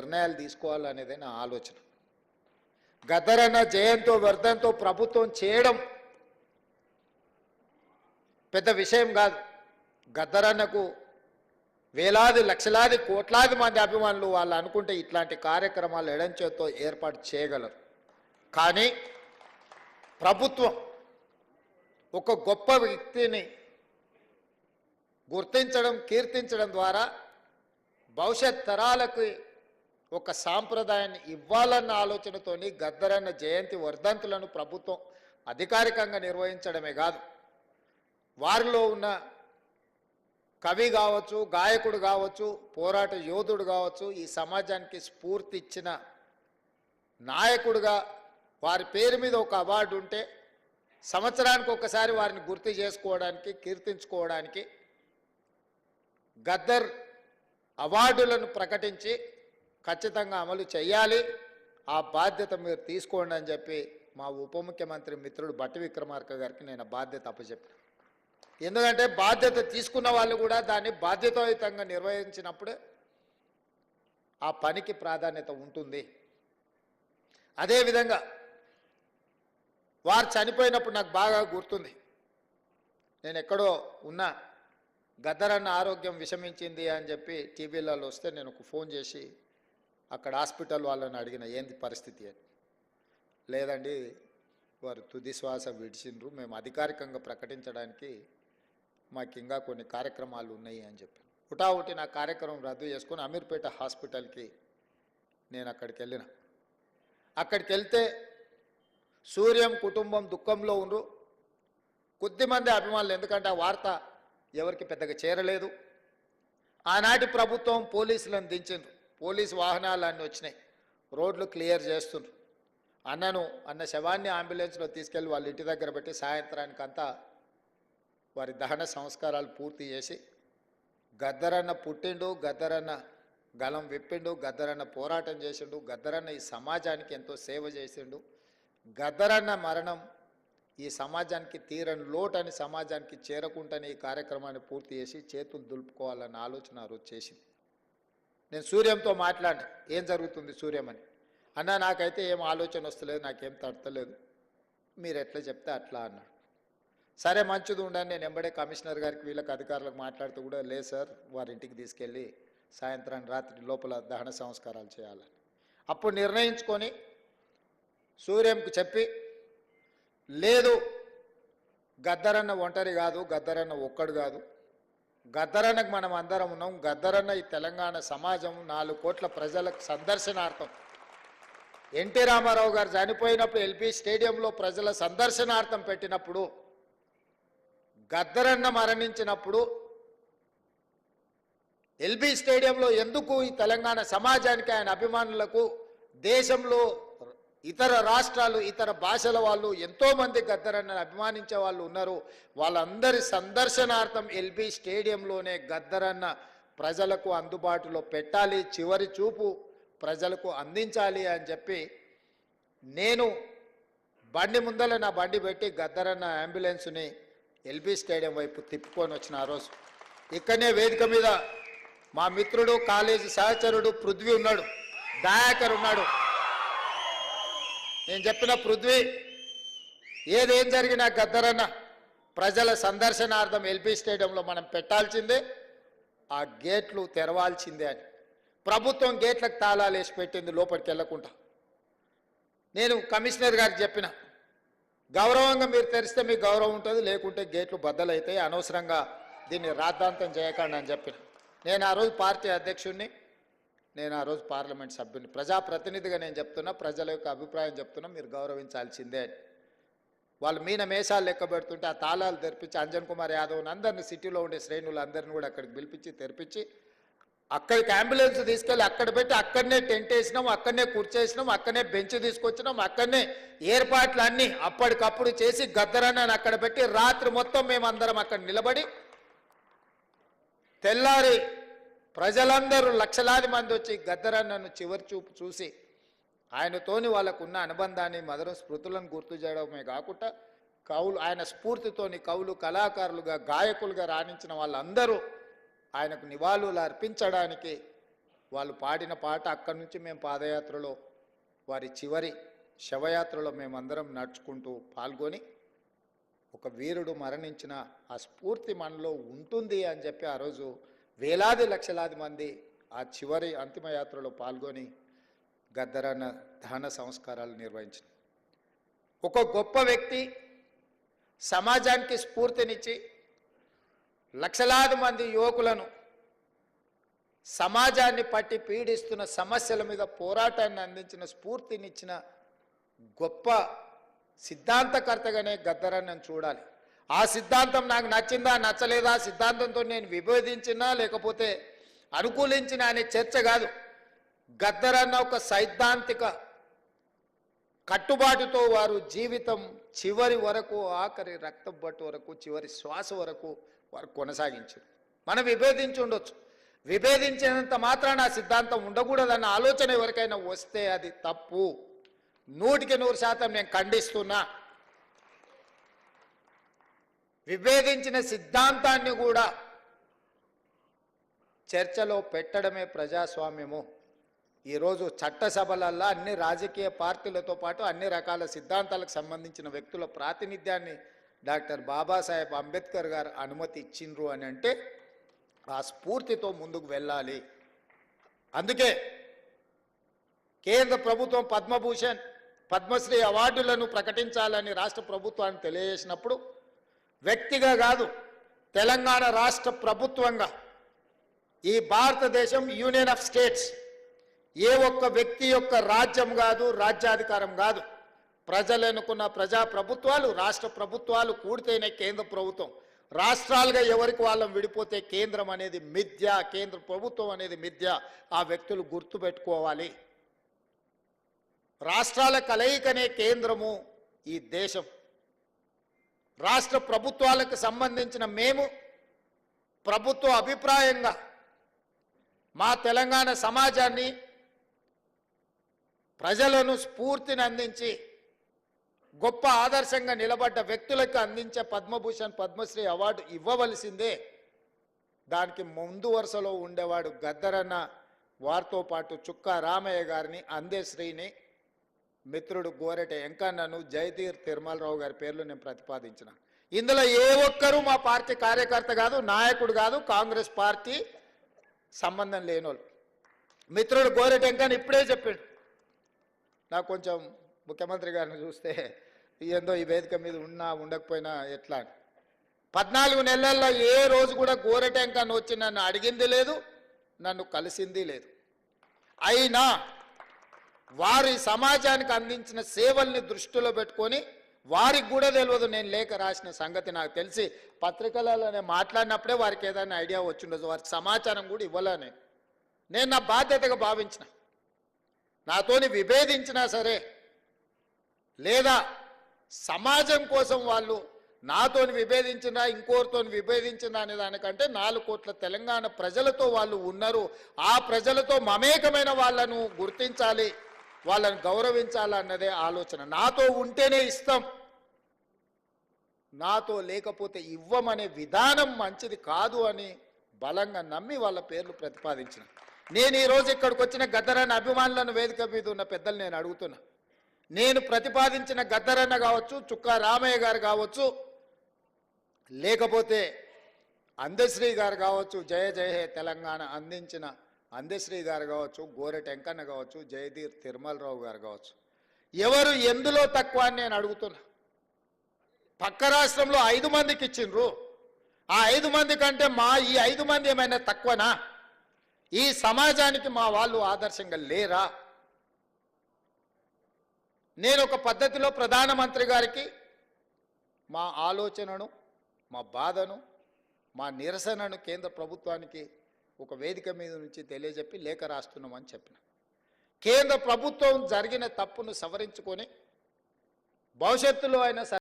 నిర్ణయాలు తీసుకోవాలనేదే నా ఆలోచన. గద్దరన్న జయంతో వర్ధంతో ప్రభుత్వం చేయడం పెద్ద విషయం కాదు. గద్దరన్నకు వేలాది లక్షలాది కోట్లాది మంది అభిమానులు వాళ్ళు అనుకుంటే ఇట్లాంటి కార్యక్రమాలు ఎడంచేతో ఏర్పాటు చేయగలరు. కానీ ప్రభుత్వం ఒక గొప్ప వ్యక్తిని గుర్తించడం కీర్తించడం ద్వారా భవిష్యత్ తరాలకు ఒక సాంప్రదాయాన్ని ఇవ్వాలన్న ఆలోచనతోని గద్దరన్న జయంతి వర్ధంతులను ప్రభుత్వం అధికారికంగా నిర్వహించడమే కాదు, వారిలో ఉన్న కవి కావచ్చు, గాయకుడు కావచ్చు, పోరాట యోధుడు కావచ్చు, ఈ సమాజానికి స్ఫూర్తి ఇచ్చిన నాయకుడుగా వారి పేరు మీద ఒక అవార్డు ఉంటే సంవత్సరానికి ఒకసారి వారిని గుర్తు చేసుకోవడానికి కీర్తించుకోవడానికి గద్దర్ అవార్డులను ప్రకటించి ఖచ్చితంగా అమలు చేయాలి. ఆ బాధ్యత మీరు తీసుకోండి అని చెప్పి మా ఉప ముఖ్యమంత్రి మిత్రుడు బట్టి విక్రమార్క గారికి నేను బాధ్యత అప్పచెప్పాను. ఎందుకంటే బాధ్యత తీసుకున్న వాళ్ళు కూడా దాన్ని బాధ్యతాయుతంగా నిర్వహించినప్పుడే ఆ పనికి ప్రాధాన్యత ఉంటుంది. అదేవిధంగా వారు చనిపోయినప్పుడు నాకు బాగా గుర్తుంది. నేను ఎక్కడో ఉన్నా, గద్దరన్న ఆరోగ్యం విషమించింది అని చెప్పి టీవీలలో వస్తే నేను ఒక ఫోన్ చేసి అక్కడ హాస్పిటల్ వాళ్ళని అడిగిన, ఏంది పరిస్థితి అని. లేదండి, వారు తుది శ్వాస విడిచిండ్రు, మేము అధికారికంగా ప్రకటించడానికి మాకు ఇంకా కొన్ని కార్యక్రమాలు ఉన్నాయి అని చెప్పి హుటాహుటి నా కార్యక్రమం రద్దు చేసుకొని అమీర్పేట హాస్పిటల్కి నేను అక్కడికి వెళ్ళిన. అక్కడికి వెళ్తే సూర్యం కుటుంబం దుఃఖంలో ఉండ్రు. కొద్దిమంది అభిమానులు, ఎందుకంటే ఆ వార్త ఎవరికి పెద్దగా చేరలేదు. ఆనాటి ప్రభుత్వం పోలీసులను దించిండ్రు, పోలీసు వాహనాలు అన్నీ వచ్చినాయి, రోడ్లు క్లియర్ చేస్తుండ్రు. అన్న శవాన్ని అంబులెన్స్లో తీసుకెళ్ళి వాళ్ళ ఇంటి దగ్గర పెట్టి సాయంత్రానికంతా వారి దహన సంస్కారాలు పూర్తి చేసి, గద్దరన్న పుట్టిండు, గద్దరన్న గలం విప్పిండు, గద్దరన్న పోరాటం చేసిండు, గద్దరన్న ఈ సమాజానికి ఎంతో సేవ చేసిండు, గద్దరన్న మరణం ఈ సమాజానికి తీరని లోటని సమాజానికి చేరకుండానే ఈ కార్యక్రమాన్ని పూర్తి చేసి చేతులు దులుపుకోవాలన్న ఆలోచన ఆ రోజు చేసింది. నేను సూర్యంతో మాట్లాడినా, ఏం జరుగుతుంది సూర్యం అని. అన్నా నాకైతే ఏం ఆలోచన వస్తలేదు, నాకేం తడతలేదు, మీరు ఎట్లా చెప్తే అట్లా అన్నాడు. సరే మంచిది ఉండని నేను ఎంబడే కమిషనర్ గారికి వీళ్ళకి అధికారులకు మాట్లాడుతూ కూడా, లేదు సార్ వారి ఇంటికి తీసుకెళ్ళి సాయంత్రాన్ని రాత్రి లోపల దహన సంస్కారాలు చేయాలని అప్పుడు నిర్ణయించుకొని సూర్యంకు చెప్పి, లేదు గద్దరన్న ఒంటరి కాదు, గద్దరన్న ఒక్కడు కాదు, గద్దరన్నకు మనం అందరం ఉన్నాం, గద్దరన్న ఈ తెలంగాణ సమాజం 4 కోట్ల ప్రజలకు సందర్శనార్థం. ఎన్టీ రామారావు గారు చనిపోయినప్పుడు ఎల్బీ స్టేడియంలో ప్రజల సందర్శనార్థం పెట్టినప్పుడు, గద్దరన్న మరణించినప్పుడు ఎల్బీ స్టేడియంలో ఎందుకు ఈ తెలంగాణ సమాజానికి ఆయన అభిమానులకు దేశంలో ఇతర రాష్ట్రాలు ఇతర భాషల వాళ్ళు ఎంతోమంది గద్దరన్నను అభిమానించే వాళ్ళు ఉన్నారు, వాళ్ళందరి సందర్శనార్థం ఎల్బీ స్టేడియంలోనే గద్దరన్న ప్రజలకు అందుబాటులో పెట్టాలి, చివరి చూపు ప్రజలకు అందించాలి అని చెప్పి నేను బండి ముందర నా బండి పెట్టి గద్దరన్న అంబులెన్స్ని ఎల్బీ స్టేడియం వైపు తిప్పుకొని వచ్చిన ఆ రోజు. ఇక్కడనే వేదిక మీద మా మిత్రుడు కాలేజీ సహచరుడు పృథ్వీ ఉన్నాడు, దయాకర్ ఉన్నాడు. నేను చెప్పిన పృథ్వీ, ఏదేం జరిగినా గద్దరన్న ప్రజల సందర్శనార్థం ఎల్బీ స్టేడియంలో మనం పెట్టాల్సిందే, ఆ గేట్లు తెరవాల్సిందే అని. ప్రభుత్వం గేట్లకు తాళాలు వేసి పెట్టింది లోపలికి వెళ్ళకుండా. నేను కమిషనర్ గారికి చెప్పిన, గౌరవంగా మీరు తెరిస్తే మీకు గౌరవం ఉంటుంది, లేకుంటే గేట్లు బద్దలైతాయి, అనవసరంగా దీన్ని రాద్ధాంతం చేయకండి అని చెప్పిన. నేను ఆ రోజు పార్టీ అధ్యక్షుడిని, నేను ఆ రోజు పార్లమెంట్ సభ్యుని, ప్రజాప్రతినిధిగా నేను చెప్తున్నా, ప్రజల యొక్క అభిప్రాయం చెప్తున్నా, మీరు గౌరవించాల్సిందే అని. వాళ్ళు మీన మేషాలు లెక్క పెడుతుంటే ఆ తాళాలు తెరిపించి అంజన్ కుమార్ యాదవ్ని అందరినీ సిటీలో ఉండే శ్రేణులు అందరినీ కూడా అక్కడికి పిలిపించి తెరిపించి అక్కడికి అంబులెన్స్ తీసుకెళ్ళి అక్కడ పెట్టి అక్కడనే టెంట్ వేసినాం, అక్కడనే కూర్చేసినాం, అక్కడనే బెంచ్ తీసుకొచ్చినాం, అక్కడనే ఏర్పాట్లు అన్నీ అప్పటికప్పుడు చేసి గద్దరన్నని అక్కడ పెట్టి రాత్రి మొత్తం మేమందరం అక్కడ నిలబడి తెల్లారి ప్రజలందరూ లక్షలాది మంది వచ్చి గద్దరన్నను చివరి చూపు చూసి ఆయనతోని వాళ్ళకున్న అనుబంధాన్ని మధుర స్మృతులను గుర్తు చేయడమే కాకుండా కవులు ఆయన స్ఫూర్తితోని కవులు కళాకారులుగా గాయకులుగా రాణించిన వాళ్ళందరూ ఆయనకు నివాళులు అర్పించడానికి వాళ్ళు పాడిన పాట అక్కడి నుంచి మేము పాదయాత్రలో వారి చివరి శవయాత్రలో మేమందరం నడుచుకుంటూ పాల్గొని ఒక వీరుడు మరణించిన ఆ స్ఫూర్తి మనలో ఉంటుంది అని చెప్పి ఆ రోజు వేలాది లక్షలాది మంది ఆ చివరి అంతిమయాత్రలో పాల్గొని గద్దరన్న దహన సంస్కారాలు నిర్వహించారు. ఒక గొప్ప వ్యక్తి సమాజానికి స్ఫూర్తినిచ్చి లక్షలాది మంది యువకులను సమాజాన్ని పట్టి పీడిస్తున్న సమస్యల మీద పోరాటాన్ని అందించిన స్ఫూర్తినిచ్చిన గొప్ప సిద్ధాంతకర్తగానే గద్దరన్నను చూడాలి. ఆ సిద్ధాంతం నాకు నచ్చిందా నచ్చలేదా, సిద్ధాంతంతో నేను విభేదించినా లేకపోతే అనుకూలించిన అనే చర్చ కాదు. గద్దరన్న ఒక సైద్ధాంతిక కట్టుబాటుతో వారు జీవితం చివరి వరకు, ఆఖరి రక్తం బట్టు వరకు, చివరి శ్వాస వరకు వారు కొనసాగించారు. మనం విభేదించి ఉండొచ్చు, విభేదించినంత మాత్రాన ఆ సిద్ధాంతం ఉండకూడదన్న ఆలోచన ఎవరికైనా వస్తే అది తప్పు. 100% నేను ఖండిస్తున్నా. విభేదించిన సిద్ధాంతాన్ని కూడా చర్చలో పెట్టడమే ప్రజాస్వామ్యము. ఈరోజు చట్టసభలల్లో అన్ని రాజకీయ పార్టీలతో పాటు అన్ని రకాల సిద్ధాంతాలకు సంబంధించిన వ్యక్తుల ప్రాతినిధ్యాన్ని డాక్టర్ బాబాసాహెబ్ అంబేద్కర్ గారు అనుమతి ఇచ్చిండ్రు అని అంటే ఆ స్ఫూర్తితో ముందుకు వెళ్ళాలి. అందుకే కేంద్ర ప్రభుత్వం పద్మభూషణ్, పద్మశ్రీ అవార్డులను ప్రకటించాలని రాష్ట్ర ప్రభుత్వాన్ని తెలియజేసినప్పుడు వ్యక్తిగా కాదు, తెలంగాణ రాష్ట్ర ప్రభుత్వంగా ఈ భారతదేశం యూనియన్ ఆఫ్ స్టేట్స్ ఏ ఒక్క వ్యక్తి యొక్క రాజ్యం కాదు, రాజ్యాధికారం కాదు. ప్రజలు ఎన్నుకున్న ప్రజా ప్రభుత్వాలు, రాష్ట్ర ప్రభుత్వాలు కూడితేనే కేంద్ర ప్రభుత్వం. రాష్ట్రాలుగా ఎవరికి వాళ్ళం విడిపోతే కేంద్రం అనేది మిథ్య, కేంద్ర ప్రభుత్వం అనేది మిథ్య. ఆ వ్యక్తులు గుర్తుపెట్టుకోవాలి. రాష్ట్రాల కలయికనే కేంద్రము ఈ దేశం. రాష్ట్ర ప్రభుత్వాలకు సంబంధించిన మేము ప్రభుత్వ అభిప్రాయంగా మా తెలంగాణ సమాజాన్ని, ప్రజలను స్ఫూర్తిని అందించి గొప్ప ఆదర్శంగా నిలబడ్డ వ్యక్తులకు అందించే పద్మభూషణ్, పద్మశ్రీ అవార్డు ఇవ్వవలసిందే. దానికి ముందు వరుసలో ఉండేవాడు గద్దరన్న. వారితో పాటు చుక్కా రామయ్య గారిని, అందశ్రీని, మిత్రుడు గోరెట వెంకన్నను, జయతీర్ తిరుమలరావు గారి పేర్లు నేను ప్రతిపాదించిన. ఇందులో ఏ ఒక్కరూ మా పార్టీ కార్యకర్త కాదు, నాయకుడు కాదు, కాంగ్రెస్ పార్టీ సంబంధం లేనోళ్ళు. మిత్రుడు గోరెట వెంకన్న ఇప్పుడే చెప్పాడు. నాకు కొంచెం ముఖ్యమంత్రి గారిని చూస్తే ఏందో ఈ వేదిక మీద ఉన్నా ఉండకపోయినా ఎట్లా. 14 నెలల్లో ఏ రోజు కూడా గోరెట వెంకన్న వచ్చి నన్ను అడిగింది లేదు, నన్ను కలిసింది లేదు. అయినా వారి సమాజానికి అందించిన సేవల్ని దృష్టిలో పెట్టుకొని వారికి కూడా తెలియదు నేను లేఖ రాసిన సంగతి. నాకు తెలిసి పత్రికలలోనే మాట్లాడినప్పుడే వారికి ఏదైనా ఐడియా వచ్చిండదు. వారికి సమాచారం కూడా ఇవ్వలేనే. నేను నా బాధ్యతగా భావించిన. నాతోని విభేదించినా సరే, లేదా సమాజం కోసం వాళ్ళు నాతోని విభేదించినా ఇంకోరితో విభేదించినా అనే దానికంటే 4 కోట్ల తెలంగాణ ప్రజలతో వాళ్ళు ఉన్నారు. ఆ ప్రజలతో మమేకమైన వాళ్ళను గుర్తించాలి, వాళ్ళని గౌరవించాలన్నదే ఆలోచన. నాతో ఉంటేనే ఇస్తాం, నాతో లేకపోతే ఇవ్వమనే విధానం మంచిది కాదు అని బలంగా నమ్మి వాళ్ళ పేర్లు ప్రతిపాదించిన. నేను ఈరోజు ఇక్కడికి వచ్చిన గద్దరన్న అభిమానులను వేదిక మీద ఉన్న పెద్దలు నేను అడుగుతున్నా. నేను ప్రతిపాదించిన గద్దరన్న కావచ్చు, చుక్కా రామయ్య గారు కావచ్చు, లేకపోతే అందశ్రీ గారు కావచ్చు, జయ జయ హే తెలంగాణ అందించిన అందశ్రీ గారు కావచ్చు, గోరెట వెంకన్న కావచ్చు, జయదీర్ తిరుమలరావు గారు కావచ్చు, ఎవరు ఎందులో తక్కువ అని నేను అడుగుతున్నా. పక్క రాష్ట్రంలో 5 మందికి ఇచ్చిండ్రు. ఆ 5 మంది కంటే ఈ 5 మంది ఏమైనా తక్కువనా? ఈ సమాజానికి మా వాళ్ళు ఆదర్శంగా లేరా? నేను ఒక పద్ధతిలో ప్రధానమంత్రి గారికి మా ఆలోచనను, మా బాధను, మా నిరసనను కేంద్ర ప్రభుత్వానికి ఒక వేదిక మీద నుంచి తెలియజెప్పి లేఖ రాస్తున్నామని చెప్పిన. కేంద్ర ప్రభుత్వం జరిగిన తప్పును సవరించుకొని భవిష్యత్తులో అయినా